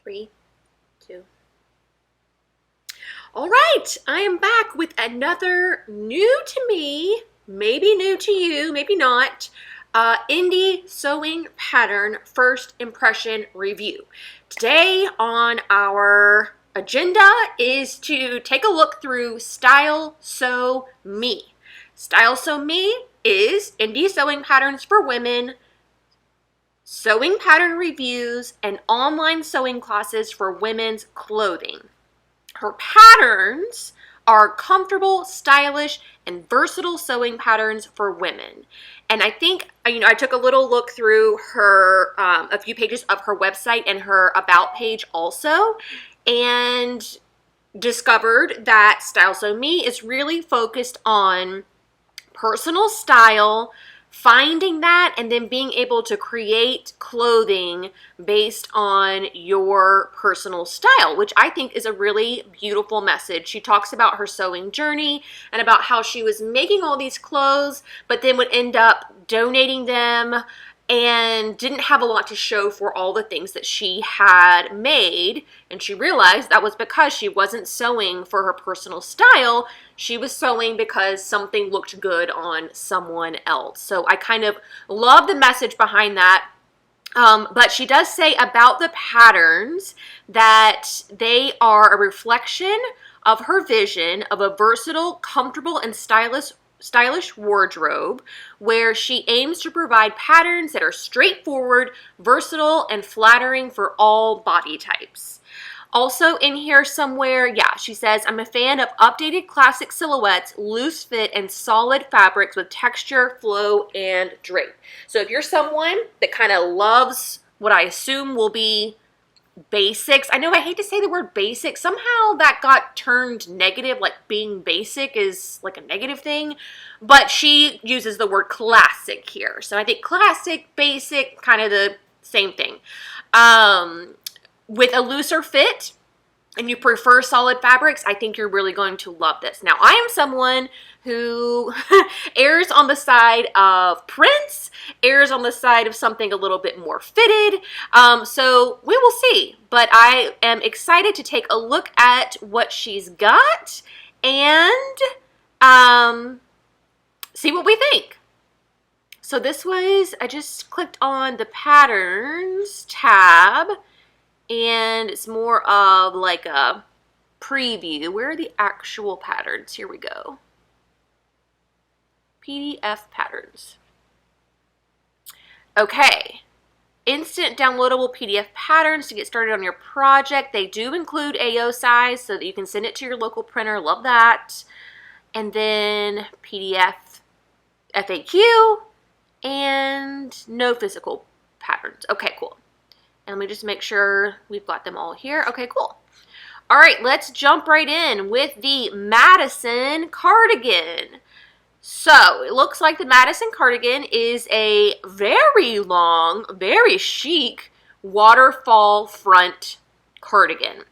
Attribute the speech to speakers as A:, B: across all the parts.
A: 3, 2. All right, I am back with another new to me, maybe new to you, maybe not, indie sewing pattern first impression review. Today on our agenda is to take a look through Style Sew Me. Style Sew Me is indie sewing patterns for women, sewing pattern reviews, and online sewing classes for women's clothing. Her patterns are comfortable, stylish, and versatile sewing patterns for women. And I think, I took a little look through her, a few pages of her website and her About page also, and discovered that Style Sew Me is really focused on personal style, finding that, and then being able to create clothing based on your personal style, which I think is a really beautiful message. She talks about her sewing journey and about how she was making all these clothes, but then would end up donating them and didn't have a lot to show for all the things that she had made. And she realized that was because she wasn't sewing for her personal style. She was sewing because something looked good on someone else. So I kind of love the message behind that. But she does say about the patterns that they are a reflection of her vision of a versatile, comfortable, and stylish wardrobe, where she aims to provide patterns that are straightforward, versatile, and flattering for all body types. Also in here somewhere, she says, I'm a fan of updated classic silhouettes, loose fit, and solid fabrics with texture, flow, and drape. So if you're someone that kind of loves what I assume will be basics. I know I hate to say the word basic. Somehow that got turned negative, like being basic is like a negative thing. But she uses the word classic here. So I think classic, basic, kind of the same thing. With a looser fit and you prefer solid fabrics, I think you're really going to love this. Now, I am someone who errs on the side of prints, errs on the side of something a little bit more fitted. So we will see. But I am excited to take a look at what she's got and see what we think. So this was, I just clicked on the patterns tab, and it's more of like a preview. Where are the actual patterns? Here we go. PDF patterns. Okay. Instant downloadable PDF patterns to get started on your project. They do include AO size so that you can send it to your local printer. Love that. And then PDF FAQ and no physical patterns. Okay, cool. And let me just make sure we've got them all here. Okay, cool. All right, let's jump right in with the Madison Cardigan. So it looks like the Madison Cardigan is a very long, very chic waterfall front cardigan.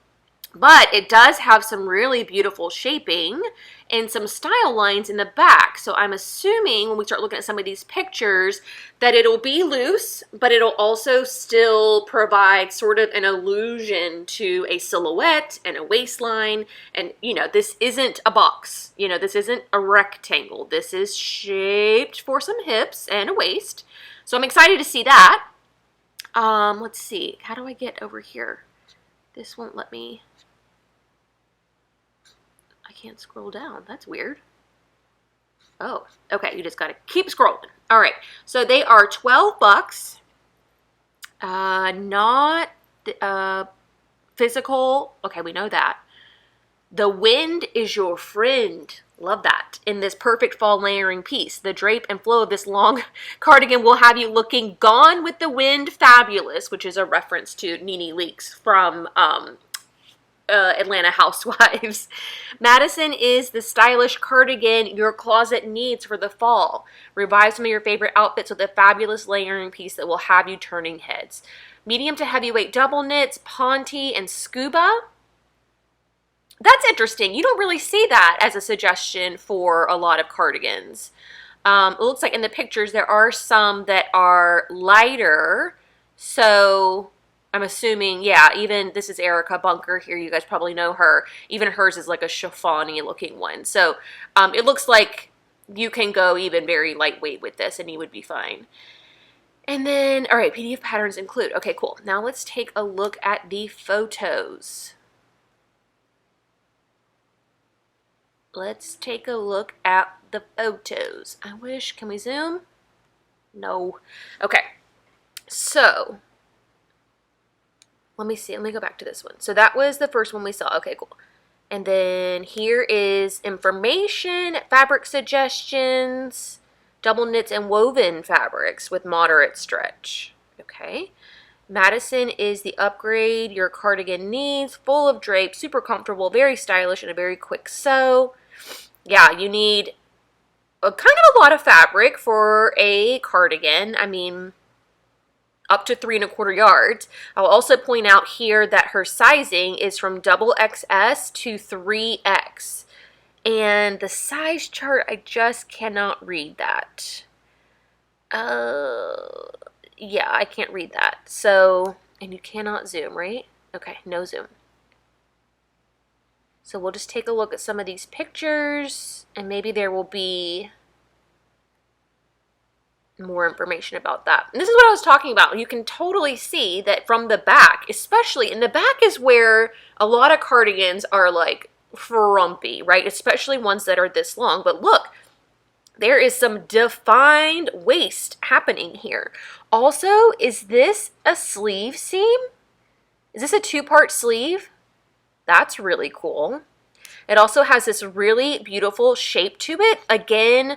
A: But it does have some really beautiful shaping and some style lines in the back. So I'm assuming when we start looking at some of these pictures that it'll be loose, but it'll also still provide sort of an illusion to a silhouette and a waistline. And, this isn't a box. This isn't a rectangle. This is shaped for some hips and a waist. So I'm excited to see that. Let's see. How do I get over here? This won't let me. Can't scroll down. That's weird. Oh, okay. You just got to keep scrolling. All right. So they are $12. Not physical. Okay, we know that. The wind is your friend. Love that. In this perfect fall layering piece, the drape and flow of this long cardigan will have you looking gone with the wind fabulous, which is a reference to Nene Leakes from Atlanta Housewives. Madison is the stylish cardigan your closet needs for the fall. Revive some of your favorite outfits with a fabulous layering piece that will have you turning heads. Medium to heavyweight double knits, ponte, and scuba. That's interesting. You don't really see that as a suggestion for a lot of cardigans. It looks like in the pictures there are some that are lighter. So I'm assuming, yeah, even this is Erica Bunker here. You guys probably know her. Even hers is like a chiffon-y looking one. So it looks like you can go even very lightweight with this and you would be fine. And then, all right, PDF patterns include. Okay, cool. Now let's take a look at the photos. Let's take a look at the photos. I wish, can we zoom? No. Okay, so let me see. Let me go back to this one. So that was the first one we saw. Okay, cool. And then here is information, fabric suggestions, double knits and woven fabrics with moderate stretch. Okay. Madison is the upgrade your cardigan needs, full of drape, super comfortable, very stylish, and a very quick sew. Yeah, you need kind of a lot of fabric for a cardigan. I mean, up to 3¼ yards. I'll also point out here that her sizing is from double XS to 3X. And the size chart, I just cannot read that. Yeah, I can't read that. So, and you cannot zoom, right? Okay, no zoom. So we'll just take a look at some of these pictures, and maybe there will be more information about that. And this is what I was talking about. You can totally see that from the back, especially in the back is where a lot of cardigans are like frumpy, right? Especially ones that are this long. But look, there is some defined waist happening here. Also, is this a sleeve seam? Is this a 2-part sleeve? That's really cool. It also has this really beautiful shape to it. Again,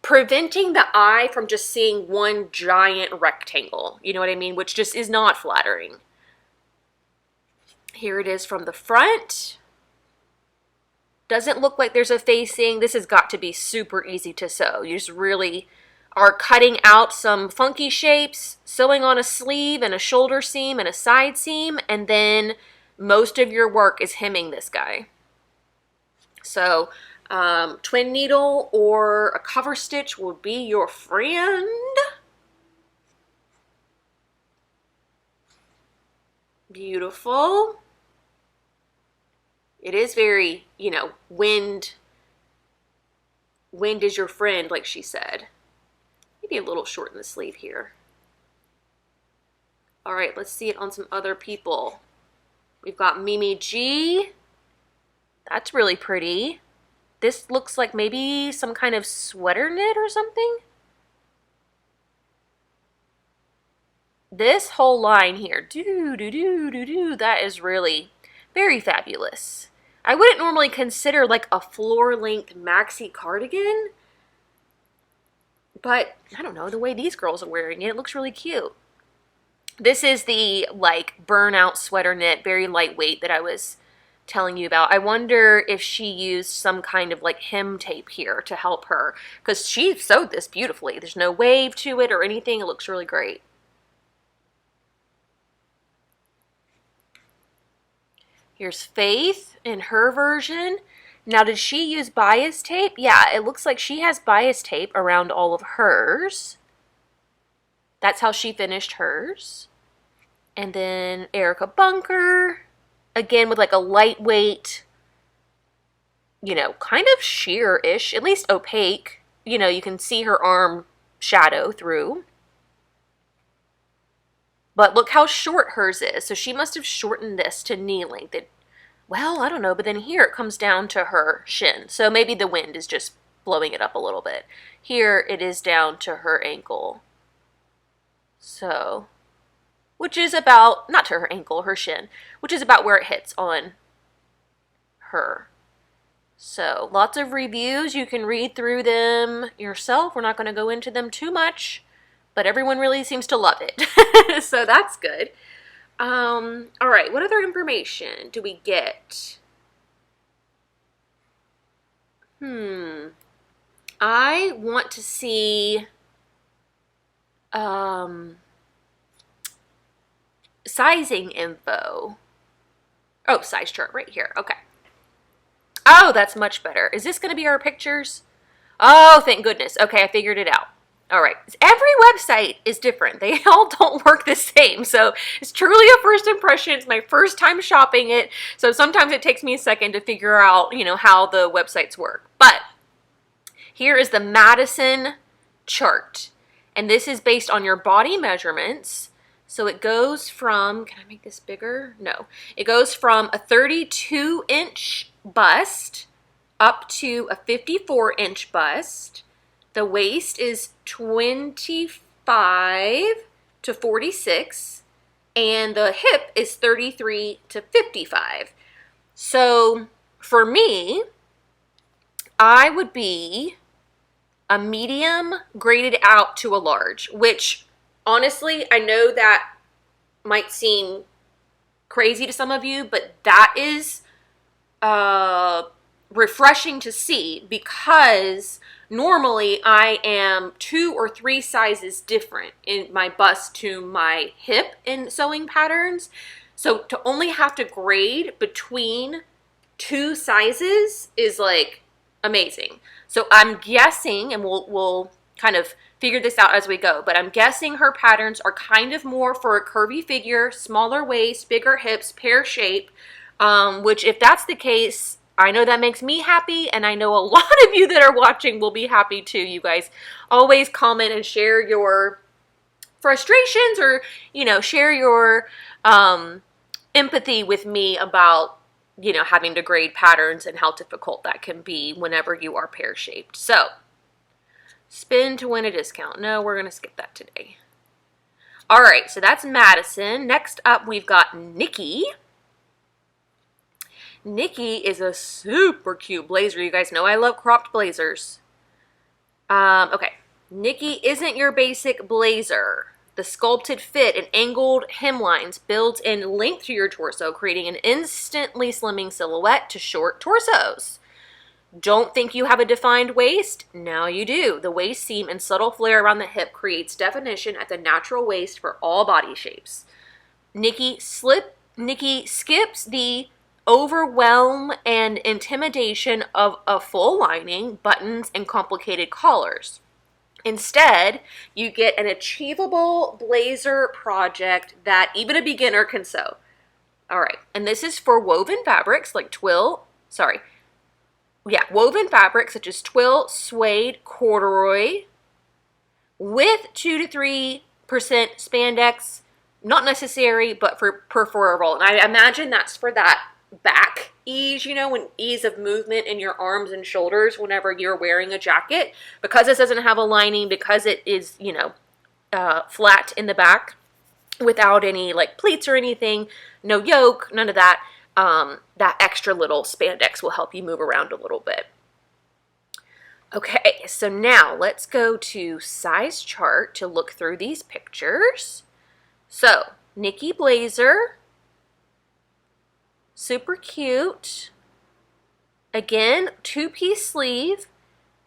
A: preventing the eye from just seeing one giant rectangle, you know what I mean? Which just is not flattering. Here it is from the front. Doesn't look like there's a facing. This has got to be super easy to sew. You just really are cutting out some funky shapes, sewing on a sleeve and a shoulder seam and a side seam, and then most of your work is hemming this guy. So twin needle or a cover stitch will be your friend. Beautiful. It is very, you know, wind is your friend, like she said. Maybe a little short in the sleeve here. All right, let's see it on some other people. We've got Mimi G. That's really pretty. This looks like maybe some kind of sweater knit or something. This whole line here, that is really very fabulous. I wouldn't normally consider like a floor-length maxi cardigan, but I don't know, the way these girls are wearing it, it looks really cute. This is the like burnout sweater knit, very lightweight that I was telling you about. I wonder if she used some kind of like hem tape here to help her, because she sewed this beautifully. There's no wave to it or anything. It looks really great. Here's Faith in her version. Now, did she use bias tape? Yeah, it looks like she has bias tape around all of hers. That's how she finished hers. And then Erica Bunker, again with like a lightweight, you know, kind of sheer-ish, at least opaque. You know, you can see her arm shadow through. But look how short hers is. So she must have shortened this to knee length. Well, I don't know, but then here it comes down to her shin. So maybe the wind is just blowing it up a little bit. Here it is down to her ankle. So, which is about, not to her ankle, her shin, which is about where it hits on her. So, lots of reviews. You can read through them yourself. We're not going to go into them too much, but everyone really seems to love it. So, that's good. All right, what other information do we get? I want to see sizing info. Oh, size chart right here. Okay. Oh, that's much better. Is this going to be our pictures? Oh, thank goodness. Okay, I figured it out. All right, every website is different. They all don't work the same. So it's truly a first impression. It's my first time shopping it. So sometimes it takes me a second to figure out, how the websites work. But here is the Madison chart. And this is based on your body measurements. So it goes from, can I make this bigger? No. It goes from a 32-inch bust up to a 54-inch bust. The waist is 25 to 46, and the hip is 33 to 55. So for me, I would be a medium graded out to a large, which honestly, I know that might seem crazy to some of you, but that is refreshing to see, because normally I am 2 or 3 sizes different in my bust to my hip in sewing patterns. So to only have to grade between 2 sizes is like amazing. So I'm guessing, and we'll kind of figure this out as we go, but I'm guessing her patterns are kind of more for a curvy figure, smaller waist, bigger hips, pear shape, which if that's the case, I know that makes me happy, and I know a lot of you that are watching will be happy too. You guys always comment and share your frustrations, or, share your empathy with me about, having to grade patterns and how difficult that can be whenever you are pear-shaped. So, spin to win a discount. No, we're going to skip that today. All right, so that's Madison. Next up, we've got Nikki. Nikki is a super cute blazer. You guys know I love cropped blazers. Okay, Nikki isn't your basic blazer. The sculpted fit and angled hemlines builds in length to your torso, creating an instantly slimming silhouette to short torsos. Don't think you have a defined waist? Now you do. The waist seam and subtle flare around the hip creates definition at the natural waist for all body shapes. Nikki skips the overwhelm and intimidation of a full lining, buttons, and complicated collars. Instead, you get an achievable blazer project that even a beginner can sew. All right, and this is for woven fabrics like woven fabrics such as twill, suede, corduroy, with 2 to 3% spandex, not necessary, but preferable. And I imagine that's for that back ease, when ease of movement in your arms and shoulders whenever you're wearing a jacket, because this doesn't have a lining, because it is, flat in the back without any like pleats or anything, no yoke, none of that. That extra little spandex will help you move around a little bit. Okay, so now let's go to size chart to look through these pictures. So, Nikki Blazer, super cute. Again, 2-piece sleeve.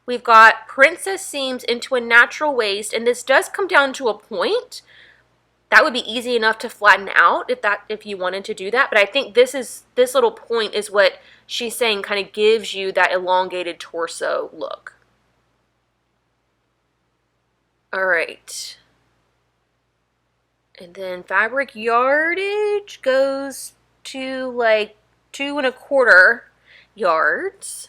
A: We've got princess seams into a natural waist, and this does come down to a point. That would be easy enough to flatten out if you wanted to do that. But I think this little point is what she's saying kind of gives you that elongated torso look. All right. And then fabric yardage goes to like 2 1/4 yards.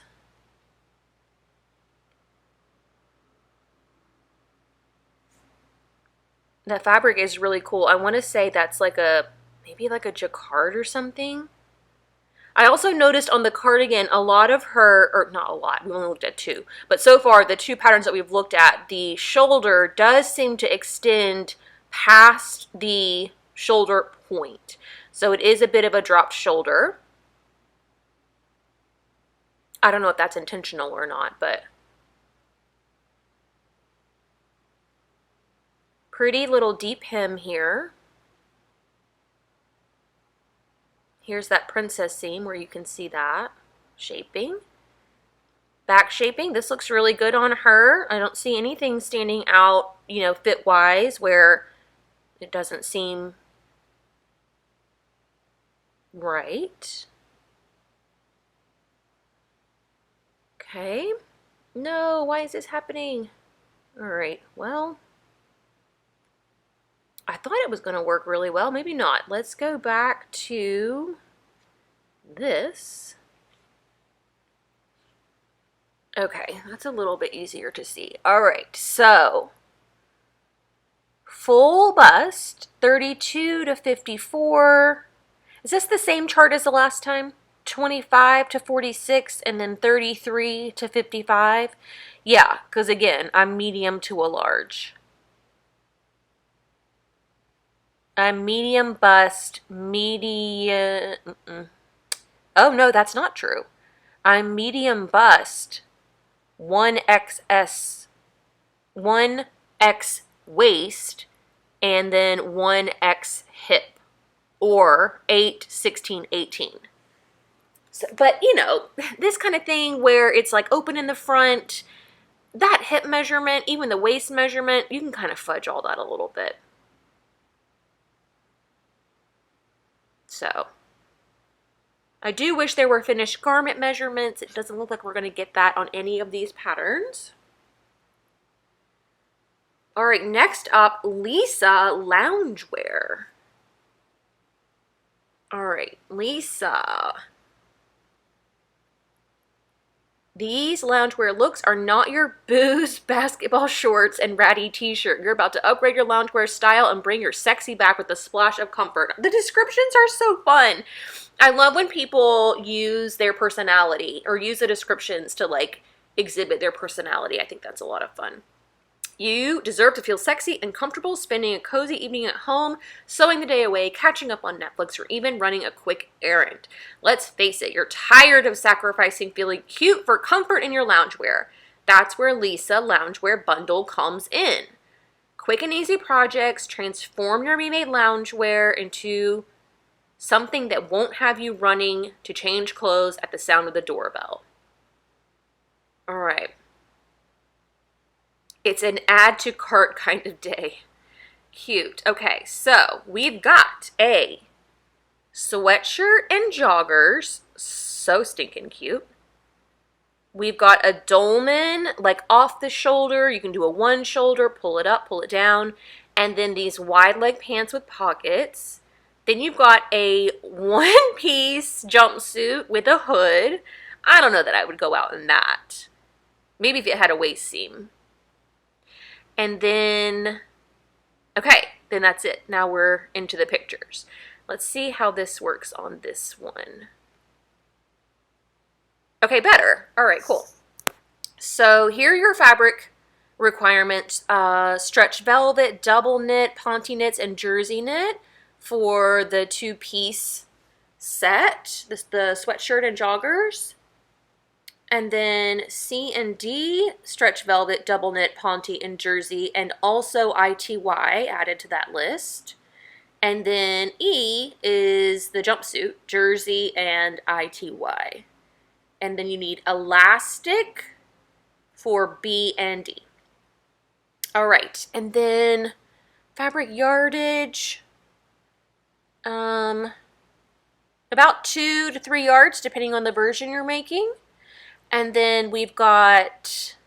A: That fabric is really cool. I want to say that's like maybe like a jacquard or something. I also noticed on the cardigan a lot of her, or not a lot, we only looked at 2, but so far the 2 patterns that we've looked at, the shoulder does seem to extend past the shoulder point. So it is a bit of a dropped shoulder. I don't know if that's intentional or not, but pretty little deep hem here. Here's that princess seam where you can see that shaping. Back shaping, this looks really good on her. I don't see anything standing out, fit-wise where it doesn't seem right. Okay. No, why is this happening? All right, well, I thought it was going to work really well. Maybe not. Let's go back to this. Okay, that's a little bit easier to see. All right, so full bust, 32 to 54. Is this the same chart as the last time? 25 to 46 and then 33 to 55? Yeah, because again, I'm medium to a large. I'm medium bust, medium... Oh, no, that's not true. I'm medium bust, 1XS, 1X waist, and then 1X hip, or 8, 16, 18. So, but, you know, this kind of thing where it's like open in the front, that hip measurement, even the waist measurement, you can kind of fudge all that a little bit. So, I do wish there were finished garment measurements. It doesn't look like we're going to get that on any of these patterns. All right, next up, Lisa Loungewear. All right, Lisa. These loungewear looks are not your booze, basketball shorts, and ratty t-shirt. You're about to upgrade your loungewear style and bring your sexy back with a splash of comfort. The descriptions are so fun. I love when people use their personality or use the descriptions to like exhibit their personality. I think that's a lot of fun. You deserve to feel sexy and comfortable spending a cozy evening at home, sewing the day away, catching up on Netflix, or even running a quick errand. Let's face it, you're tired of sacrificing feeling cute for comfort in your loungewear. That's where Lisa Loungewear Bundle comes in. Quick and easy projects transform your remade loungewear into something that won't have you running to change clothes at the sound of the doorbell. All right. It's an add to cart kind of day. Cute. Okay, so we've got a sweatshirt and joggers. So stinking cute. We've got a dolman, like off the shoulder. You can do a one shoulder, pull it up, pull it down. And then these wide leg pants with pockets. Then you've got a one-piece jumpsuit with a hood. I don't know that I would go out in that. Maybe if it had a waist seam. And then, okay, then that's it. Now we're into the pictures. Let's see how this works on this one. Okay, better. All right, cool. So here are your fabric requirements. Stretch velvet, double knit, ponte knits, and jersey knit for the two-piece set, the sweatshirt and joggers. And then C and D, stretch velvet, double knit, ponte, and jersey, and also ITY added to that list. And then E is the jumpsuit, jersey, and ITY. And then you need elastic for B and D. All right, and then fabric yardage, about 2 to 3 yards, depending on the version you're making. And then we've got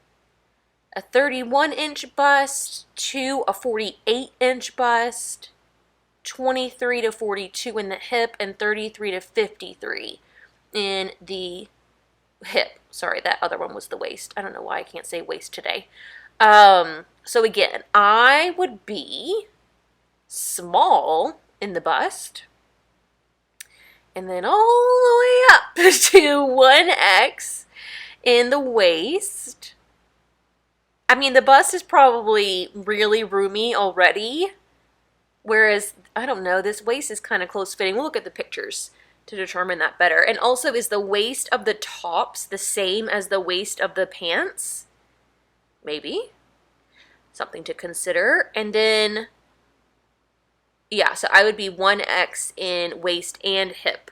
A: a 31-inch bust to a 48-inch bust, 23 to 42 in the hip, and 33 to 53 in the hip. Sorry, that other one was the waist. I don't know why I can't say waist today. So again, I would be small in the bust, and then all the way up to 1X in the waist. I mean, the bust is probably really roomy already, whereas, I don't know, this waist is kind of close fitting. We'll look at the pictures to determine that better. And also, is the waist of the tops the same as the waist of the pants? Maybe. Something to consider. And then, yeah, so I would be 1X in waist and hip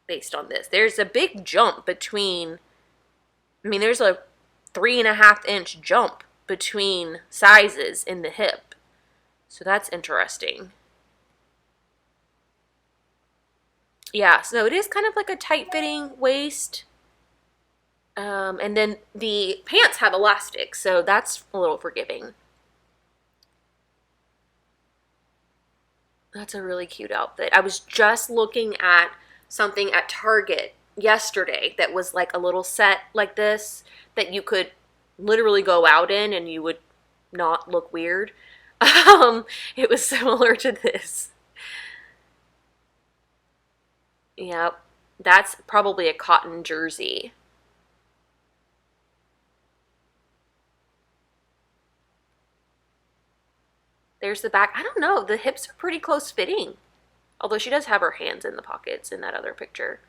A: based on this. There's a big jump between, I mean, there's a 3.5-inch jump between sizes in the hip. So that's interesting. Yeah, so it is kind of like a tight-fitting waist. And then the pants have elastic, so that's a little forgiving. That's a really cute outfit. I was just looking at something at Target yesterday that was like a little set like this that you could literally go out in and you would not look weird. It was similar to this. Yep, that's probably a cotton jersey. There's the back. I don't know. The hips are pretty close fitting. Although she does have her hands in the pockets in that other picture.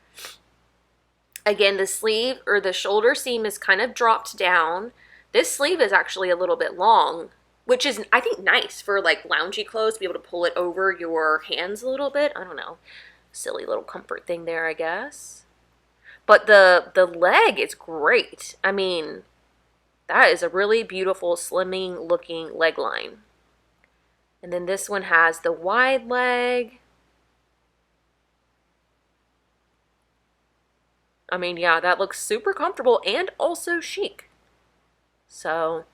A: Again, the sleeve or the shoulder seam is kind of dropped down. This sleeve is actually a little bit long, which is, I think, nice for like loungy clothes to be able to pull it over your hands a little bit. I don't know. Silly little comfort thing there, I guess. But the leg is great. I mean, that is a really beautiful slimming looking leg line. And then this one has the wide leg. I mean, yeah, that looks super comfortable and also chic. So,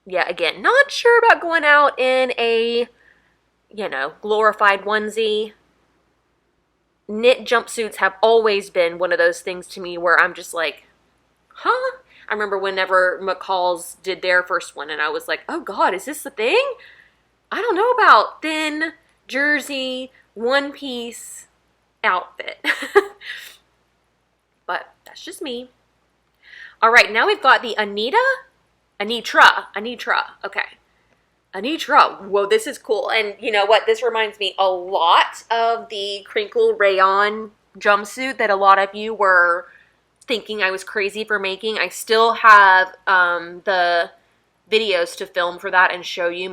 A: yeah, again, not sure about going out in a, you know, glorified onesie. Knit jumpsuits have always been one of those things to me where I'm just like, huh? I remember whenever McCall's did their first one and I was like, oh God, is this the thing? I don't know about thin jersey, one piece outfit. But that's just me. All right, now we've got the Anitra, okay. Anitra, whoa, this is cool. And you know what? This reminds me a lot of the crinkled rayon jumpsuit that a lot of you were thinking I was crazy for making. I still have the videos to film for that and show you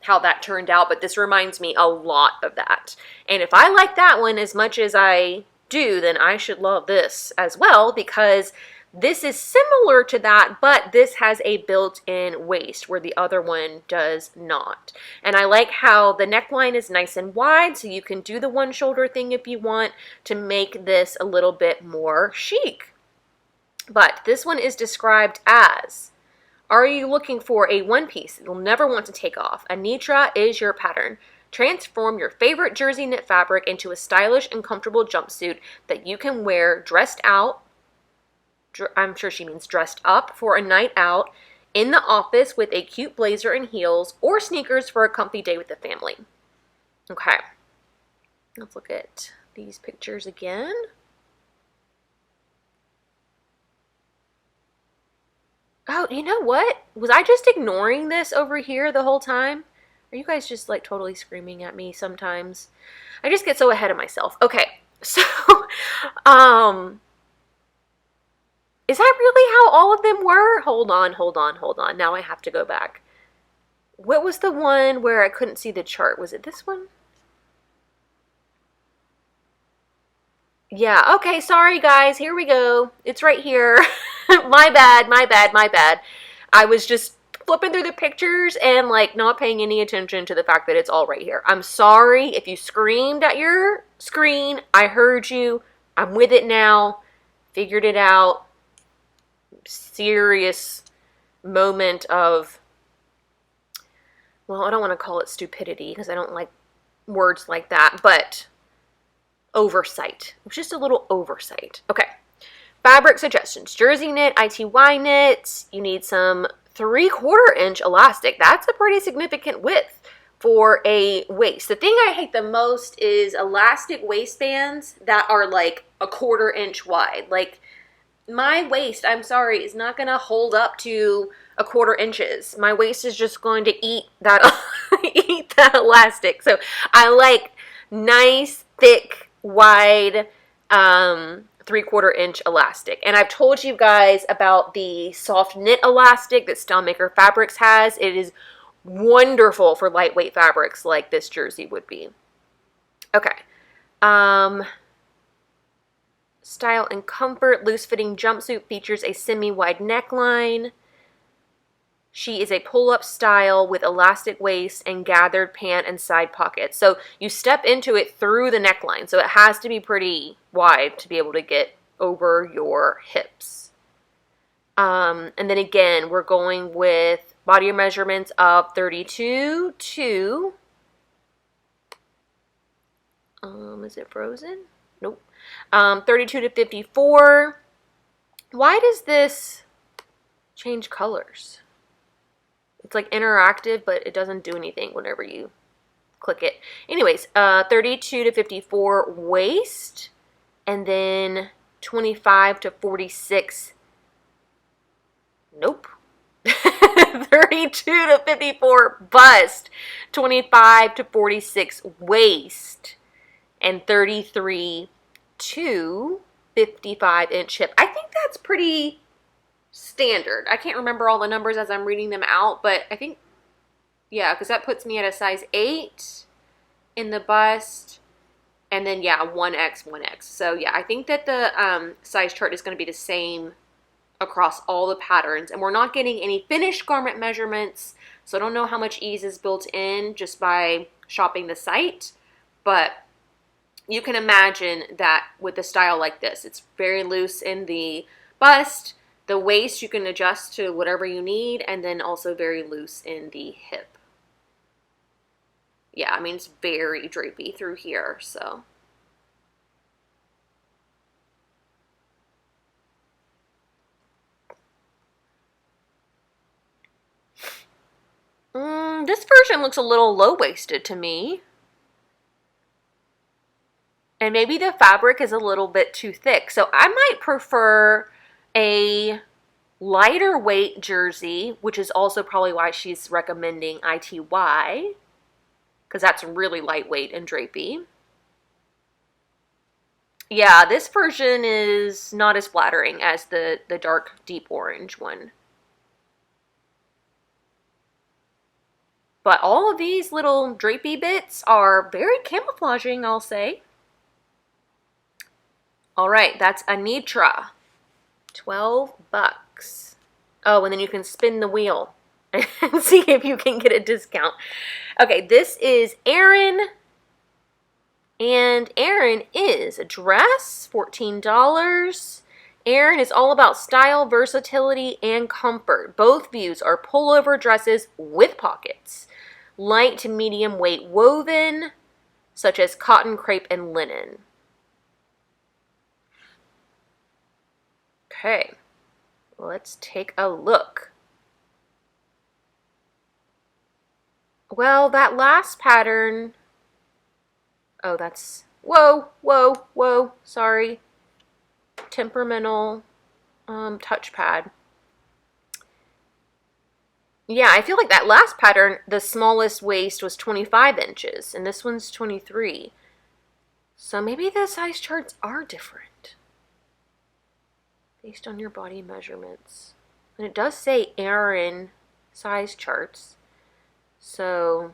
A: how that turned out, but this reminds me a lot of that. And if I like that one as much as I do, then I should love this as well, because this is similar to that, but this has a built-in waist where the other one does not. And I like how the neckline is nice and wide, so you can do the one shoulder thing if you want to make this a little bit more chic. But this one is described as, are you looking for a one piece you'll never want to take off? Anitra is your pattern. Transform your favorite jersey knit fabric into a stylish and comfortable jumpsuit that you can wear dressed out, I'm sure she means dressed up, for a night out, in the office with a cute blazer and heels, or sneakers for a comfy day with the family. Okay, let's look at these pictures again. Oh, you know what? Was I just ignoring this over here the whole time? Are you guys just like totally screaming at me sometimes? I just get so ahead of myself. Okay, so, is that really how all of them were? Hold on. Now I have to go back. What was the one where I couldn't see the chart? Was it this one? Yeah, okay, sorry guys. Here we go. It's right here. My bad. I was just flipping through the pictures and like not paying any attention to the fact that it's all right here. I'm sorry if you screamed at your screen. I heard you. I'm with it now. Figured it out. Serious moment of, well, I don't want to call it stupidity because I don't like words like that, but oversight. It was just a little oversight. Okay. Fabric suggestions. Jersey knit, ITY knit. You need some 3/4 inch elastic. That's a pretty significant width for a waist. The thing I hate the most is elastic waistbands that are like a 1/4 inch wide. Like, my waist, I'm sorry, is not going to hold up to 1/4 inches. My waist is just going to eat that eat that elastic. So I like nice, thick, wide 3/4 inch elastic. And I've told you guys about the soft knit elastic that Stylemaker Fabrics has. It is wonderful for lightweight fabrics like this jersey would be. Okay. Style and comfort. Loose fitting jumpsuit features a semi-wide neckline. She is a pull-up style with elastic waist and gathered pant and side pockets. So you step into it through the neckline. So it has to be pretty wide to be able to get over your hips. And then again, we're going with body measurements of 32 to, is it frozen? Nope. 32 to 54. Why does this change colors? It's like interactive, but it doesn't do anything whenever you click it. Anyways, 32 to 54 waist, and then 25 to 46. Nope. 32 to 54 bust, 25 to 46 waist, and 33 to 55-inch hip. I think that's pretty standard. I can't remember all the numbers as I'm reading them out, but I think, yeah, because that puts me at a size 8 in the bust, and then, yeah, 1X, 1X. So, yeah, I think that the size chart is going to be the same across all the patterns, and we're not getting any finished garment measurements, so I don't know how much ease is built in just by shopping the site, but you can imagine that with a style like this, it's very loose in the bust. The waist you can adjust to whatever you need, and then also very loose in the hip. Yeah, I mean, it's very drapey through here, so. This version looks a little low-waisted to me. And maybe the fabric is a little bit too thick. So I might prefer a lighter weight jersey, which is also probably why she's recommending ITY, because that's really lightweight and drapey. Yeah, this version is not as flattering as the dark deep orange one. But all of these little drapey bits are very camouflaging, I'll say. All right, that's Anitra. 12 bucks. Oh, and then you can spin the wheel and see if you can get a discount. Okay, this is Erin. And Erin is a dress, $14. Erin is all about style, versatility, and comfort. Both views are pullover dresses with pockets. Light to medium weight woven, such as cotton, crepe, and linen. Okay, let's take a look. Well, that last pattern, oh, that's, whoa, whoa, whoa, sorry. Temperamental touchpad. Yeah, I feel like that last pattern, the smallest waist was 25 inches, and this one's 23. So maybe the size charts are different based on your body measurements. And it does say Erin size charts. So,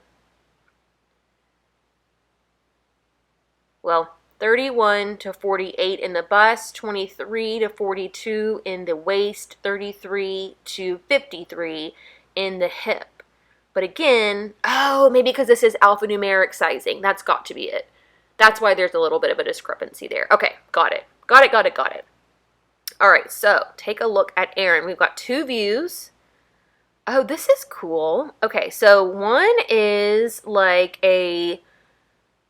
A: well, 31 to 48 in the bust, 23 to 42 in the waist, 33 to 53 in the hip. But again, oh, maybe because this is alphanumeric sizing. That's got to be it. That's why there's a little bit of a discrepancy there. Okay, got it. Got it, got it, got it. All right, so take a look at Erin. We've got two views. Oh, this is cool. Okay, so one is like a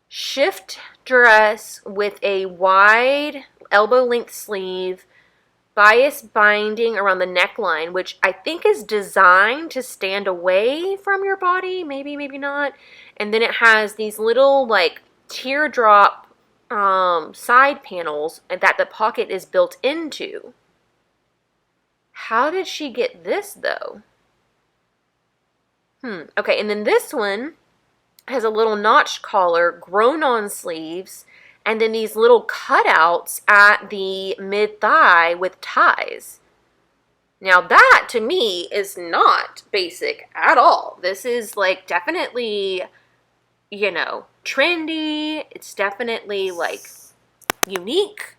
A: shift dress with a wide elbow length sleeve, bias binding around the neckline, which I think is designed to stand away from your body, maybe, maybe not. And then it has these little like teardrop side panels that the pocket is built into. How did she get this though? Okay, and then this one has a little notch collar, grown on sleeves, and then these little cutouts at the mid-thigh with ties. Now that, to me, is not basic at all. This is, like, definitely, you know, trendy. It's definitely, like, unique.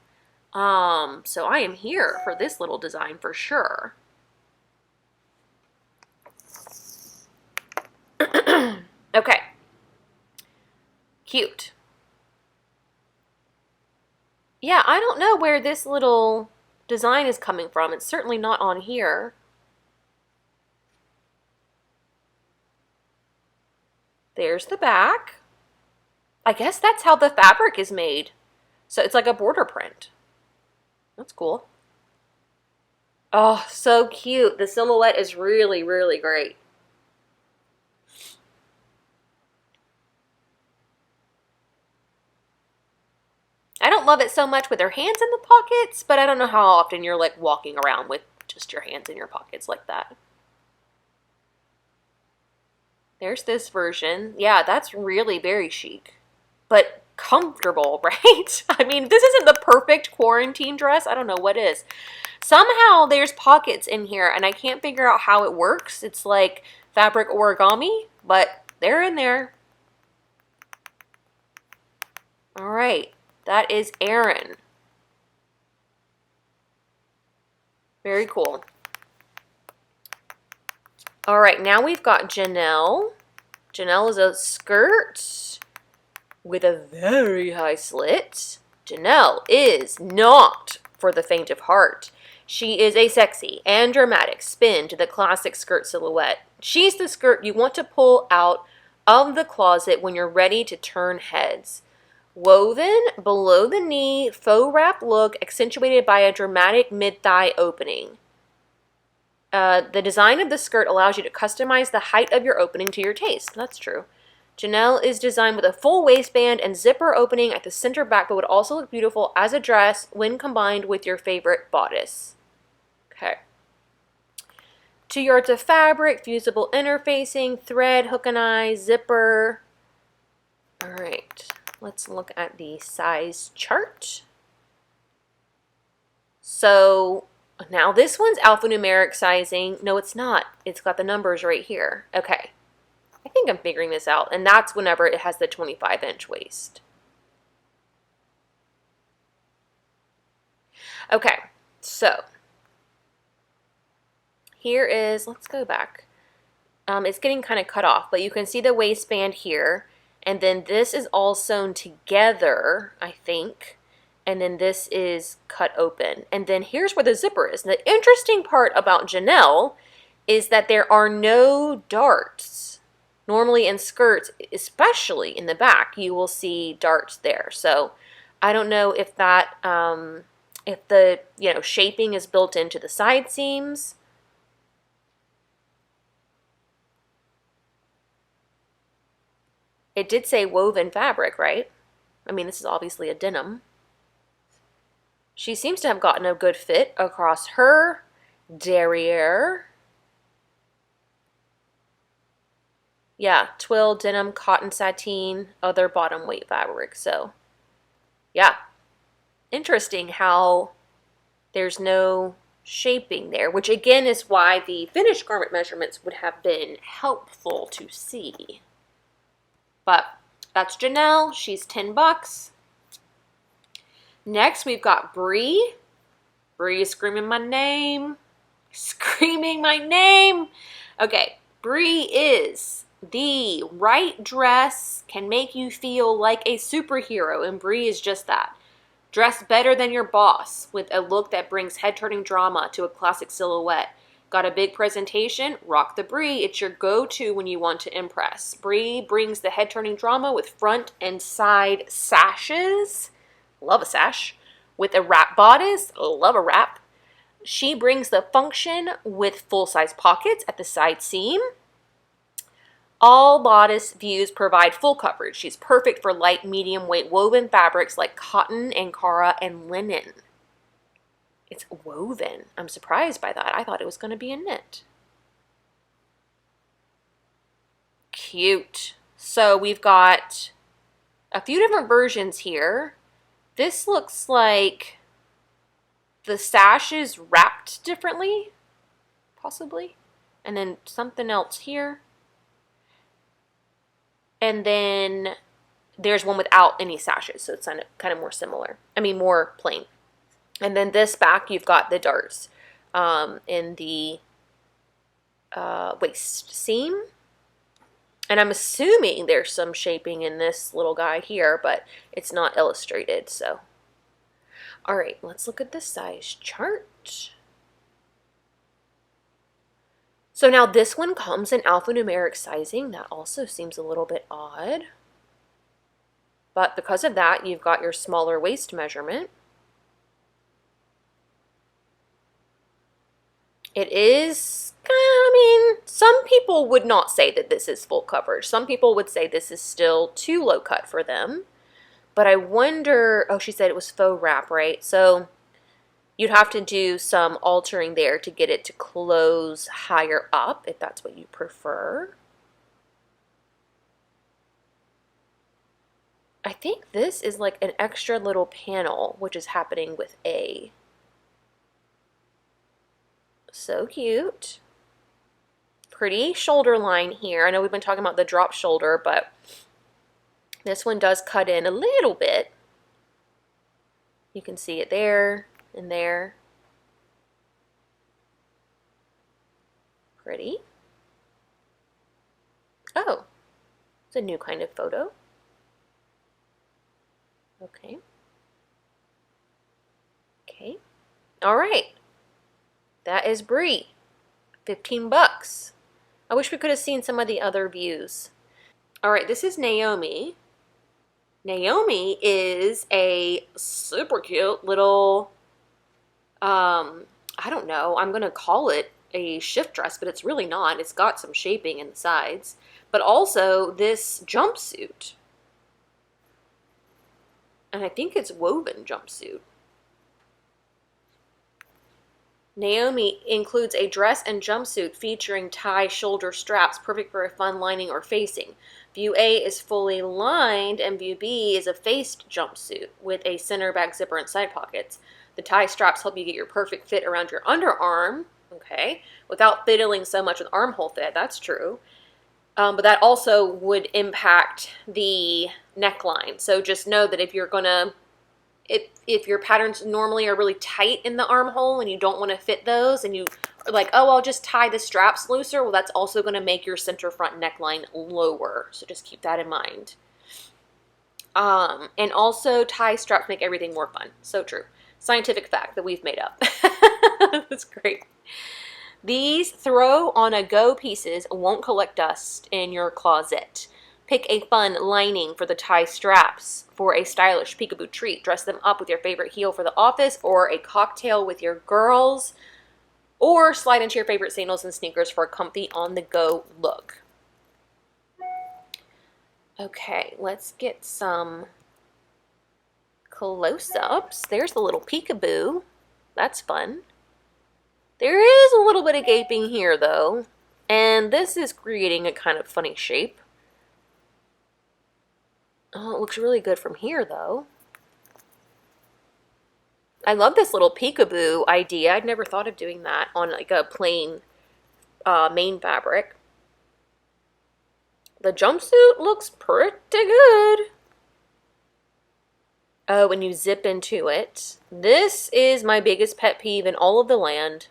A: So I am here for this little design for sure. Okay. Cute. Yeah, I don't know where this little design is coming from. It's certainly not on here. There's the back. I guess that's how the fabric is made. So it's like a border print. That's cool. Oh, so cute. The silhouette is really, really great. I don't love it so much with her hands in the pockets, but I don't know how often you're like walking around with just your hands in your pockets like that. There's this version. Yeah, that's really very chic, but comfortable, right? I mean, this isn't the perfect quarantine dress. I don't know what is. Somehow there's pockets in here and I can't figure out how it works. It's like fabric origami, but they're in there. All right, that is Erin. Very cool. All right, now we've got Janelle. Janelle is a skirt with a very high slit. Janelle is not for the faint of heart. She is a sexy and dramatic spin to the classic skirt silhouette. She's the skirt you want to pull out of the closet when you're ready to turn heads. Woven below the knee, faux wrap look accentuated by a dramatic mid-thigh opening. The design of the skirt allows you to customize the height of your opening to your taste. That's true. Janelle is designed with a full waistband and zipper opening at the center back, but would also look beautiful as a dress when combined with your favorite bodice. Okay. 2 yards of fabric, fusible interfacing, thread, hook and eye, zipper. All right. Let's look at the size chart. So now this one's alphanumeric sizing. No, it's not. It's got the numbers right here. Okay. I think I'm figuring this out. And that's whenever it has the 25-inch waist. Okay. So here is, let's go back. It's getting kind of cut off, but you can see the waistband here. And then this is all sewn together, I think. And then this is cut open. And then here's where the zipper is. The interesting part about Janelle is that there are no darts. Normally in skirts, especially in the back, you will see darts there. So I don't know if that, if the, shaping is built into the side seams. It did say woven fabric, right? I mean, this is obviously a denim. She seems to have gotten a good fit across her derriere. Yeah, twill, denim, cotton sateen, other bottom weight fabric. So, yeah. Interesting how there's no shaping there, which again is why the finished garment measurements would have been helpful to see. But that's Janelle. She's $10. Next, we've got Brie. Brie is screaming my name. Screaming my name. Okay, Brie is the right dress can make you feel like a superhero, and Brie is just that. Dress better than your boss with a look that brings head-turning drama to a classic silhouette. Got a big presentation? Rock the Brie. It's your go-to when you want to impress. Brie brings the head-turning drama with front and side sashes. Love a sash. With a wrap bodice. Love a wrap. She brings the function with full-size pockets at the side seam. All bodice views provide full coverage. She's perfect for light, medium weight woven fabrics like cotton, Ankara, and linen. It's woven. I'm surprised by that. I thought it was going to be a knit. Cute. So we've got a few different versions here. This looks like the sash is wrapped differently, possibly. And then something else here. And then there's one without any sashes, so it's kind of more similar. I mean, more plain. And then this back, you've got the darts in the waist seam. And I'm assuming there's some shaping in this little guy here, but it's not illustrated, so. All right, let's look at the size chart. So now this one comes in alphanumeric sizing. That also seems a little bit odd. But because of that, you've got your smaller waist measurement. It is, I mean, some people would not say that this is full coverage. Some people would say this is still too low cut for them. But I wonder, oh, she said it was faux wrap, right? So you'd have to do some altering there to get it to close higher up, if that's what you prefer. I think this is like an extra little panel, which is happening with A. So cute. Pretty shoulder line here. I know we've been talking about the drop shoulder, but this one does cut in a little bit. You can see it there and there. Pretty. Oh, it's a new kind of photo. Okay. Okay. All right. That is Brie. 15 bucks. I wish we could have seen some of the other views. All right, this is Naomi. Naomi is a super cute little, I don't know, I'm going to call it a shift dress, but it's really not. It's got some shaping in the sides, but also this jumpsuit. And I think it's woven jumpsuit. Naomi includes a dress and jumpsuit featuring tie shoulder straps, perfect for a fun lining or facing. View A is fully lined, and View B is a faced jumpsuit with a center back zipper and side pockets. The tie straps help you get your perfect fit around your underarm, okay, without fiddling so much with armhole fit. That's true. But that also would impact the neckline. So just know that if you're gonna, if your patterns normally are really tight in the armhole and you don't want to fit those, and you are like, oh, I'll just tie the straps looser, well, that's also going to make your center front neckline lower. So just keep that in mind. And also, tie straps make everything more fun. So true. Scientific fact that we've made up. That's great. These throw-on-a-go pieces won't collect dust in your closet. Pick a fun lining for the tie straps for a stylish peekaboo treat. Dress them up with your favorite heel for the office or a cocktail with your girls. Or slide into your favorite sandals and sneakers for a comfy on-the-go look. Okay, let's get some close-ups. There's the little peekaboo. That's fun. There is a little bit of gaping here, though. And this is creating a kind of funny shape. Oh, it looks really good from here, though. I love this little peekaboo idea. I'd never thought of doing that on like a plain main fabric. The jumpsuit looks pretty good. Oh, when you zip into it. This is my biggest pet peeve in all of the land.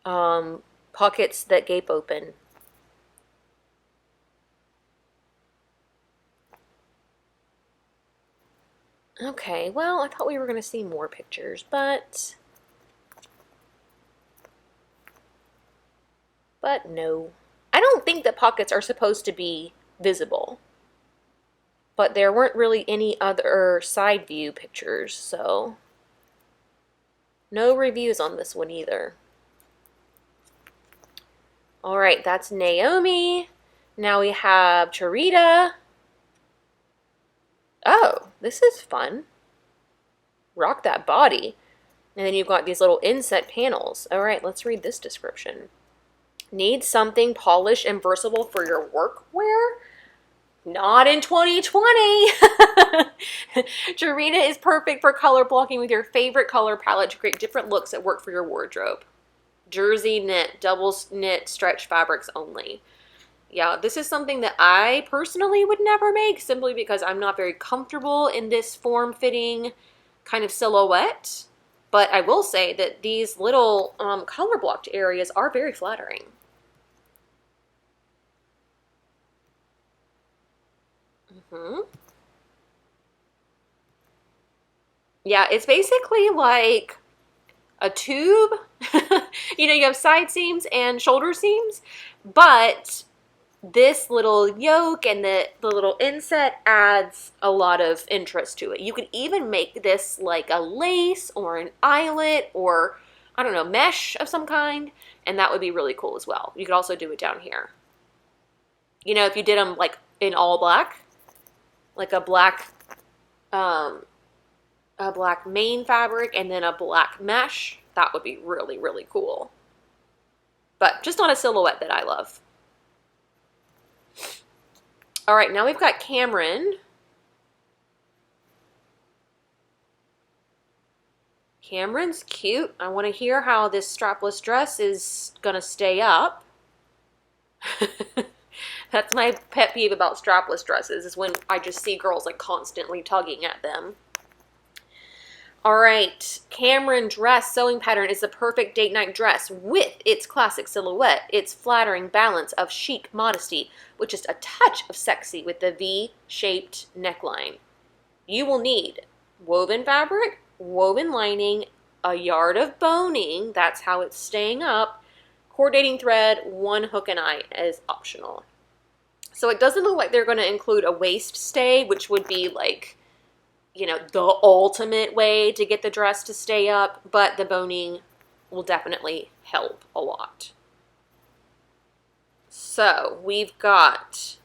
A: Pockets that gape open. Okay, well, I thought we were going to see more pictures, but no. I don't think that pockets are supposed to be visible, but there weren't really any other side view pictures, so no reviews on this one either. All right, that's Naomi. Now we have Chorita. Oh, this is fun. Rock that body. And then you've got these little inset panels. All right, let's read this description. Need something polished and versatile for your workwear? Not in 2020. Chorita is perfect for color blocking with your favorite color palette to create different looks that work for your wardrobe. Jersey knit, double knit, stretch fabrics only. Yeah, this is something that I personally would never make simply because I'm not very comfortable in this form-fitting kind of silhouette. But I will say that these little color blocked areas are very flattering. Yeah, it's basically like a tube. You know, you have side seams and shoulder seams, but this little yoke and the little inset adds a lot of interest to it. You could even make this like a lace or an eyelet or, I don't know, mesh of some kind, and that would be really cool as well. You could also do it down here. You know, if you did them like in all black, like a black main fabric and then a black mesh, that would be really, really cool. But just not a silhouette that I love. All right, now we've got Cameron. Cameron's cute. I want to hear how this strapless dress is going to stay up. That's my pet peeve about strapless dresses, is when I just see girls like constantly tugging at them. All right, Cameron dress sewing pattern is the perfect date night dress with its classic silhouette, its flattering balance of chic modesty with just a touch of sexy with the V-shaped neckline. You will need woven fabric, woven lining, a yard of boning, that's how it's staying up, coordinating thread, one hook and eye is optional. So it doesn't look like they're going to include a waist stay, which would be like, you know, the ultimate way to get the dress to stay up, but the boning will definitely help a lot. So we've got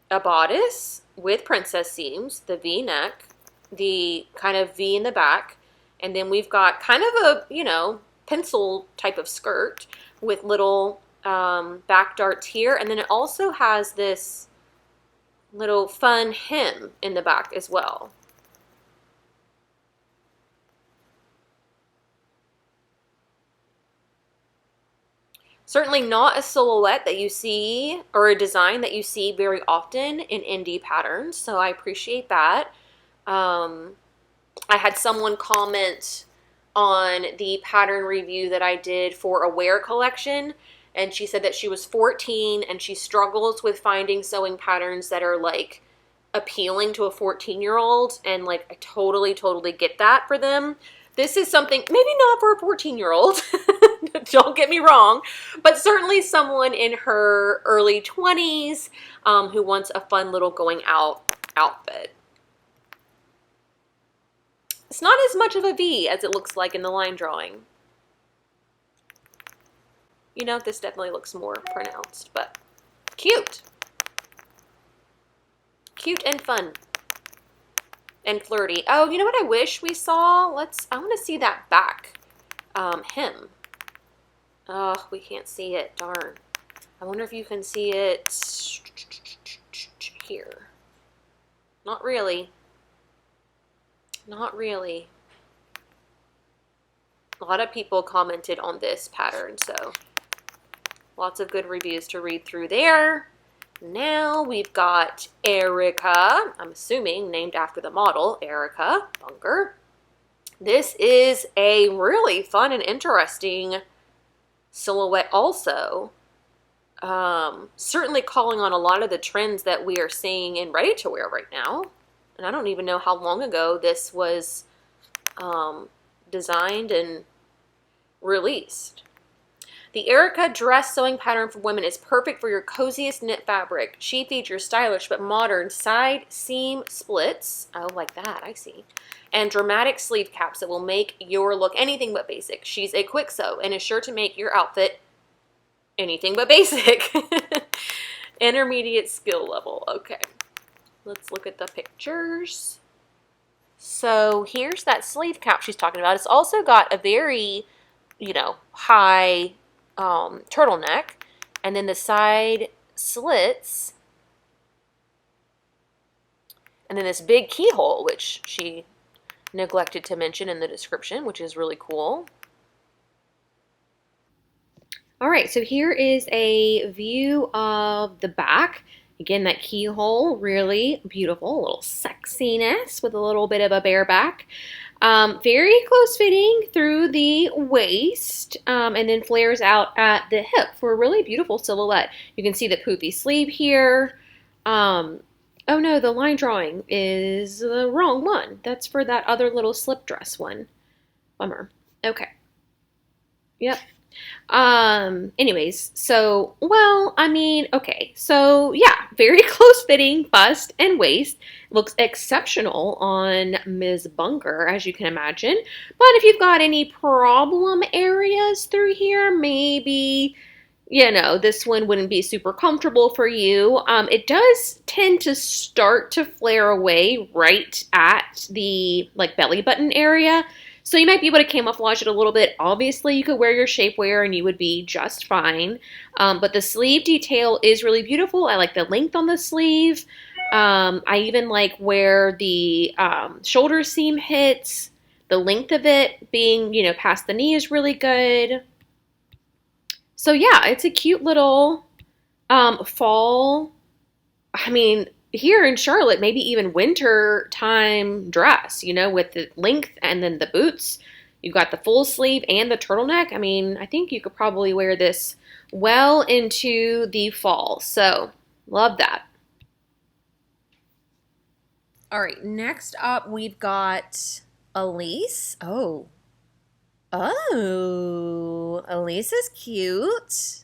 A: a bodice with princess seams, the V-neck, the kind of V in the back, and then we've got kind of a, you know, pencil type of skirt with little back darts here, and then it also has this little fun hem in the back as well. Certainly not a silhouette that you see, or a design that you see very often in indie patterns, so I appreciate that. I had someone comment on the pattern review that I did for a wear collection, and she said that she was 14 and she struggles with finding sewing patterns that are like appealing to a 14-year-old, and like I totally get that for them. This is something, maybe not for a 14-year-old, don't get me wrong, but certainly someone in her early 20s who wants a fun little going out outfit. It's not as much of a V as it looks like in the line drawing. You know, this definitely looks more pronounced, but cute. Cute and fun. And flirty. Oh, you know what I wish we saw? I want to see that back hem. Oh, we can't see it. Darn. I wonder if you can see it here. Not really. Not really. A lot of people commented on this pattern, so lots of good reviews to read through there. Now we've got Erica, I'm assuming named after the model, Erica Bunker. This is a really fun and interesting silhouette also. Certainly calling on a lot of the trends that we are seeing in ready-to-wear right now. And I don't even know how long ago this was designed and released. The Erica dress sewing pattern for women is perfect for your coziest knit fabric. She features stylish but modern side seam splits. Oh, like that, I see. And dramatic sleeve caps that will make your look anything but basic. She's a quick sew and is sure to make your outfit anything but basic. Intermediate skill level. Okay, let's look at the pictures. So here's that sleeve cap she's talking about. It's also got a very, you know, high turtleneck, and then the side slits, and then this big keyhole, which she neglected to mention in the description, which is really cool. All right, so here is a view of the back. Again, that keyhole, really beautiful, a little sexiness with a little bit of a bare back. Very close fitting through the waist, and then flares out at the hip for a really beautiful silhouette. You can see the poofy sleeve here. Oh no, the line drawing is the wrong one. That's for that other little slip dress one. Bummer. Okay. Yep. Anyways, so, well, I mean, okay. So, yeah, very close fitting bust and waist. Looks exceptional on Ms. Bunker, as you can imagine. But if you've got any problem areas through here, maybe, this one wouldn't be super comfortable for you. It does tend to start to flare away right at the, like, belly button area. So you might be able to camouflage it a little bit. Obviously, you could wear your shapewear and you would be just fine. But the sleeve detail is really beautiful. I like the length on the sleeve. I even like where the shoulder seam hits. The length of it being, past the knee is really good. So yeah, it's a cute little fall. I mean, here in Charlotte, maybe even winter time dress, with the length and then the boots. You've got the full sleeve and the turtleneck. I mean, I think you could probably wear this well into the fall. So, love that. All right, next up we've got Elise. Oh, Elise is cute.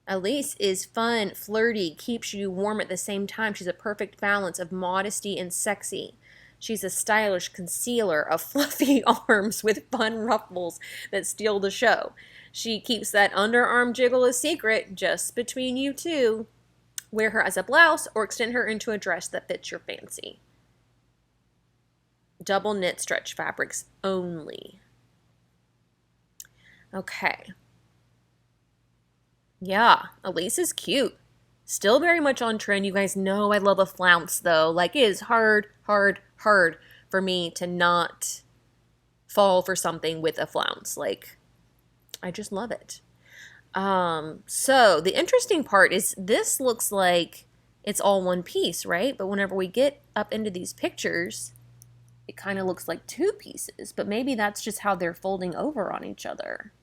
A: Elise is fun, flirty, keeps you warm at the same time. She's a perfect balance of modesty and sexy. She's a stylish concealer of fluffy arms with fun ruffles that steal the show. She keeps that underarm jiggle a secret, just between you two. Wear her as a blouse or extend her into a dress that fits your fancy. Double knit stretch fabrics only. Okay. Yeah, Elise is cute. Still very much on trend. You guys know I love a flounce, though. Like, it is hard for me to not fall for something with a flounce. Like, I just love it. So the interesting part is this looks like it's all one piece, right? But whenever we get up into these pictures, it kind of looks like two pieces. But maybe that's just how they're folding over on each other.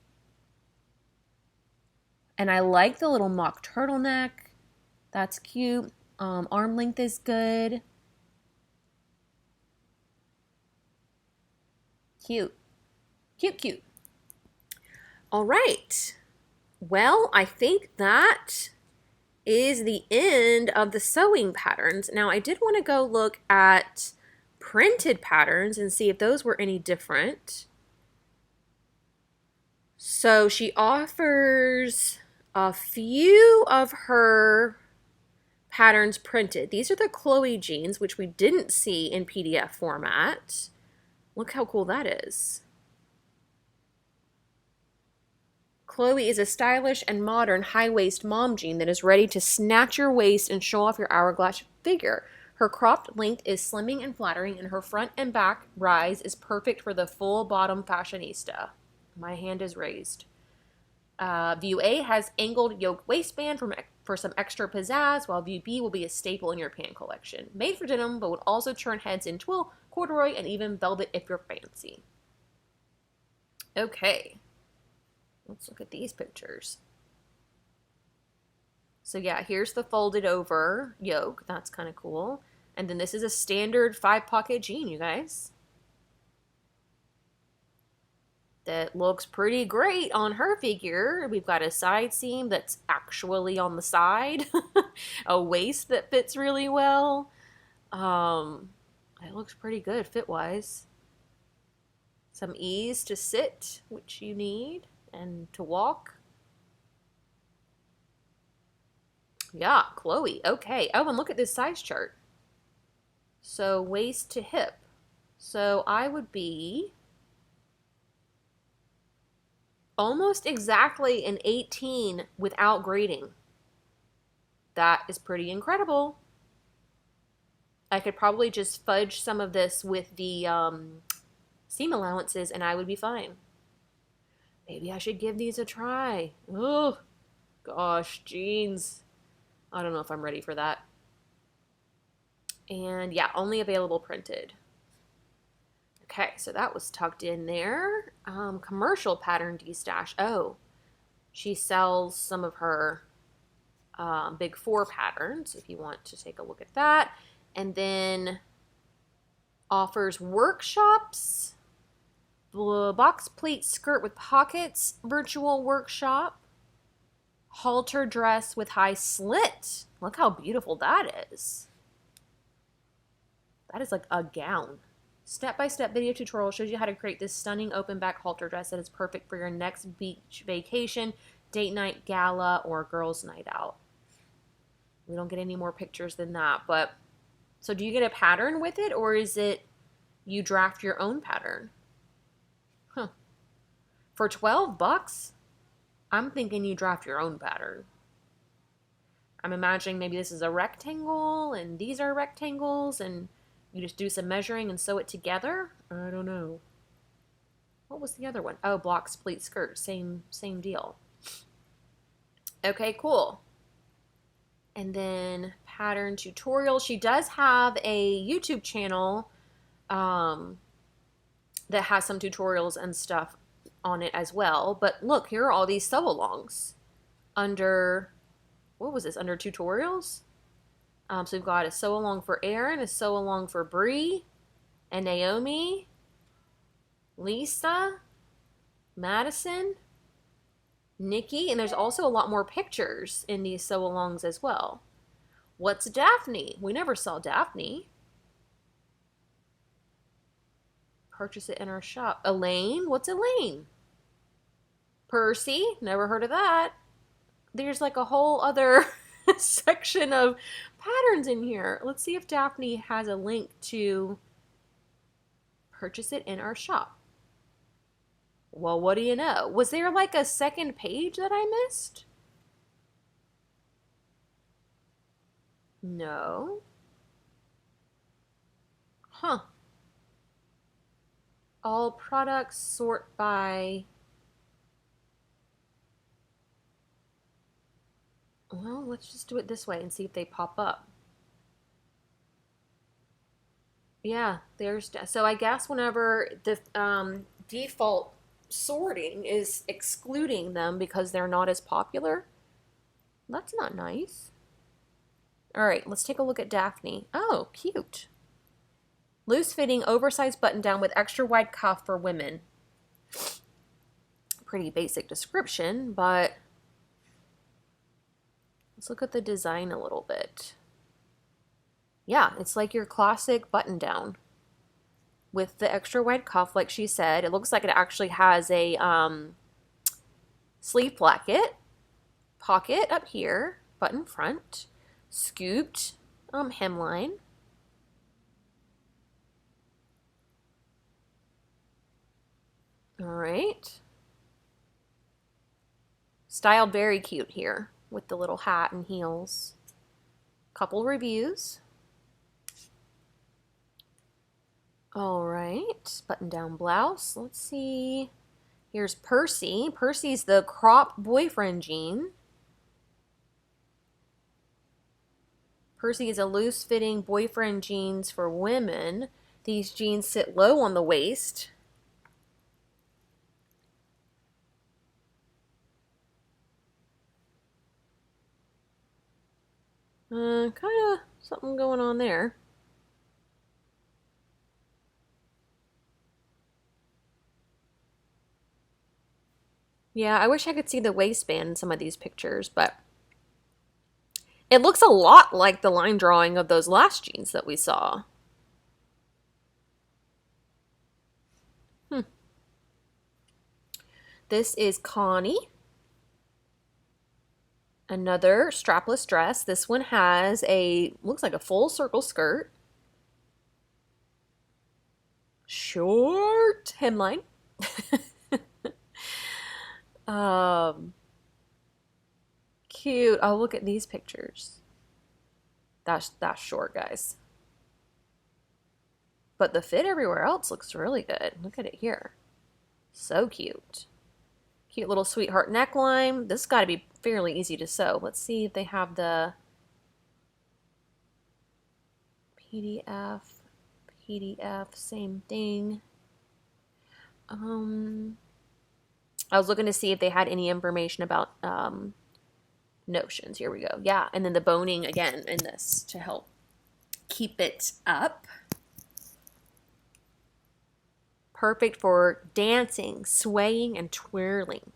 A: And I like the little mock turtleneck. That's cute. Arm length is good. Cute. Cute. All right. Well, I think that is the end of the sewing patterns. Now, I did want to go look at printed patterns and see if those were any different. So she offers a few of her patterns printed. These are the Chloe jeans, which we didn't see in PDF format. Look how cool that is. Chloe is a stylish and modern high-waist mom jean that is ready to snatch your waist and show off your hourglass figure. Her cropped length is slimming and flattering, and her front and back rise is perfect for the full bottom fashionista. My hand is raised. View A has angled yoke waistband for some extra pizzazz, while View B will be a staple in your pant collection. Made for denim, but would also turn heads in twill, corduroy, and even velvet if you're fancy. Okay. Let's look at these pictures. So yeah, here's the folded over yoke. That's kind of cool. And then this is a standard 5-pocket jean, you guys. That looks pretty great on her figure. We've got a side seam that's actually on the side. A waist that fits really well. It looks pretty good fit-wise. Some ease to sit, which you need, and to walk. Yeah, Chloe. Okay. Oh, and look at this size chart. So waist to hip. So I would be almost exactly an 18 without grading. That is pretty incredible. I could probably just fudge some of this with the seam allowances and I would be fine. Maybe I should give these a try. Oh, gosh, jeans. I don't know if I'm ready for that. And yeah, only available printed. Okay, so that was tucked in there. Commercial pattern destash. Oh, she sells some of her Big Four patterns if you want to take a look at that. And then offers workshops, box pleat skirt with pockets, virtual workshop, halter dress with high slit. Look how beautiful that is. That is like a gown. Step-by-step video tutorial shows you how to create this stunning open back halter dress that is perfect for your next beach vacation, date night, gala, or girls' night out. We don't get any more pictures than that, but so do you get a pattern with it, or is it you draft your own pattern? Huh. For $12, I'm thinking you draft your own pattern. I'm imagining maybe this is a rectangle and these are rectangles and you just do some measuring and sew it together. I don't know. What was the other one? Oh, block pleat skirt. Same deal. Okay, cool. And then pattern tutorial. She does have a YouTube channel that has some tutorials and stuff on it as well. But look, here are all these sew-alongs under, what was this? Under tutorials? So we've got a sew-along for Erin, a sew-along for Brie, and Naomi, Lisa, Madison, Nikki, and there's also a lot more pictures in these sew-alongs as well. What's Daphne? We never saw Daphne. Purchase it in our shop. Elaine? What's Elaine? Percy? Never heard of that. There's like a whole other section of patterns in here. Let's see if Daphne has a link to purchase it in our shop. Well, what do you know? Was there like a second page that I missed? No. Huh. All products sort by... Well, let's just do it this way and see if they pop up. Yeah, there's... So I guess whenever the default sorting is excluding them because they're not as popular. That's not nice. All right, let's take a look at Daphne. Oh, cute. Loose-fitting, oversized button-down with extra wide cuff for women. Pretty basic description, but let's look at the design a little bit. Yeah, it's like your classic button-down with the extra wide cuff, like she said. It looks like it actually has a sleeve pocket up here, button front, scooped hemline. All right. Styled very cute here with the little hat and heels. Couple reviews. All right, button down blouse. Let's see. Here's Percy. Percy's the crop boyfriend jean. Percy is a loose-fitting boyfriend jeans for women. These jeans sit low on the waist. Kind of something going on there. Yeah, I wish I could see the waistband in some of these pictures, but it looks a lot like the line drawing of those last jeans that we saw. This is Connie. Another strapless dress. This one has looks like a full circle skirt. Short hemline. Cute. Oh, look at these pictures. That's short, guys. But the fit everywhere else looks really good. Look at it here. So cute. Cute little sweetheart neckline. This has got to be fairly easy to sew. Let's see if they have the PDF, same thing. I was looking to see if they had any information about notions. Here we go. Yeah, and then the boning again in this to help keep it up. Perfect for dancing, swaying, and twirling.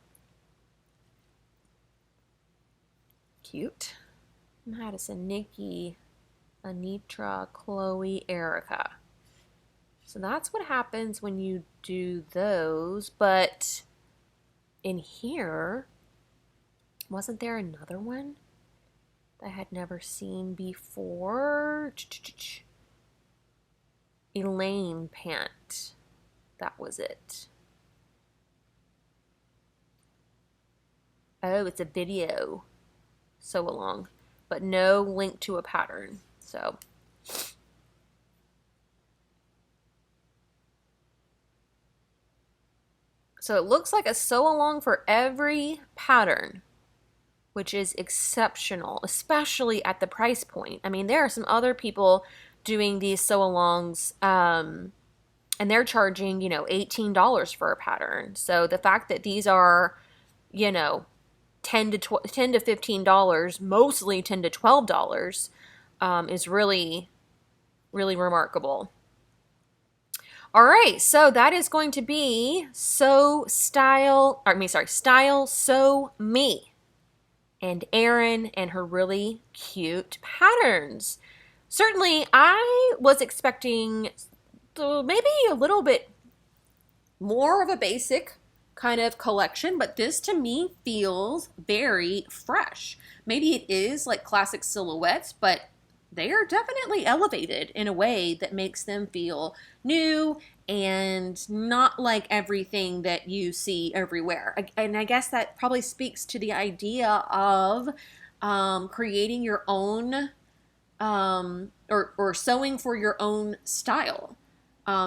A: Cute. Madison, Nikki, Anitra, Chloe, Erica. So that's what happens when you do those. But in here, wasn't there another one that I had never seen before? Elaine pant. That was it. Oh, it's a video sew along, but no link to a pattern. So it looks like a sew along for every pattern, which is exceptional, especially at the price point. I mean, there are some other people doing these sew alongs, and they're charging, you know, $18 for a pattern. So the fact that these are, you know, $10 to $15, mostly $10 to $12, is really, really remarkable. All right, so that is going to be Style Sew Me, and Erin and her really cute patterns. Certainly, I was expecting maybe a little bit more of a basic kind of collection, but this to me feels very fresh. Maybe it is like classic silhouettes, but they are definitely elevated in a way that makes them feel new and not like everything that you see everywhere. And I guess that probably speaks to the idea of creating your own or sewing for your own style.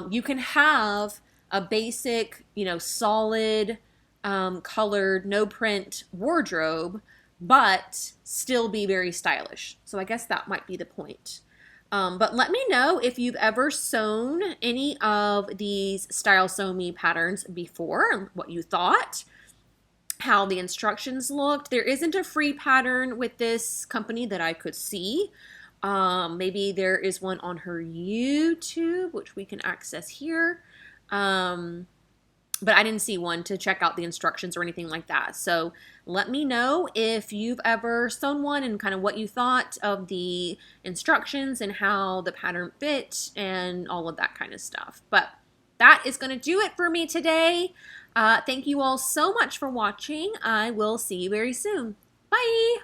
A: You can have a basic, you know, solid, colored, no print wardrobe, but still be very stylish. So I guess that might be the point. But let me know if you've ever sewn any of these Style Sew Me patterns before, what you thought, how the instructions looked. There isn't a free pattern with this company that I could see. Maybe there is one on her YouTube, which we can access here. But I didn't see one to check out the instructions or anything like that. So let me know if you've ever sewn one and kind of what you thought of the instructions and how the pattern fit and all of that kind of stuff. But that is going to do it for me today. Thank you all so much for watching. I will see you very soon. Bye!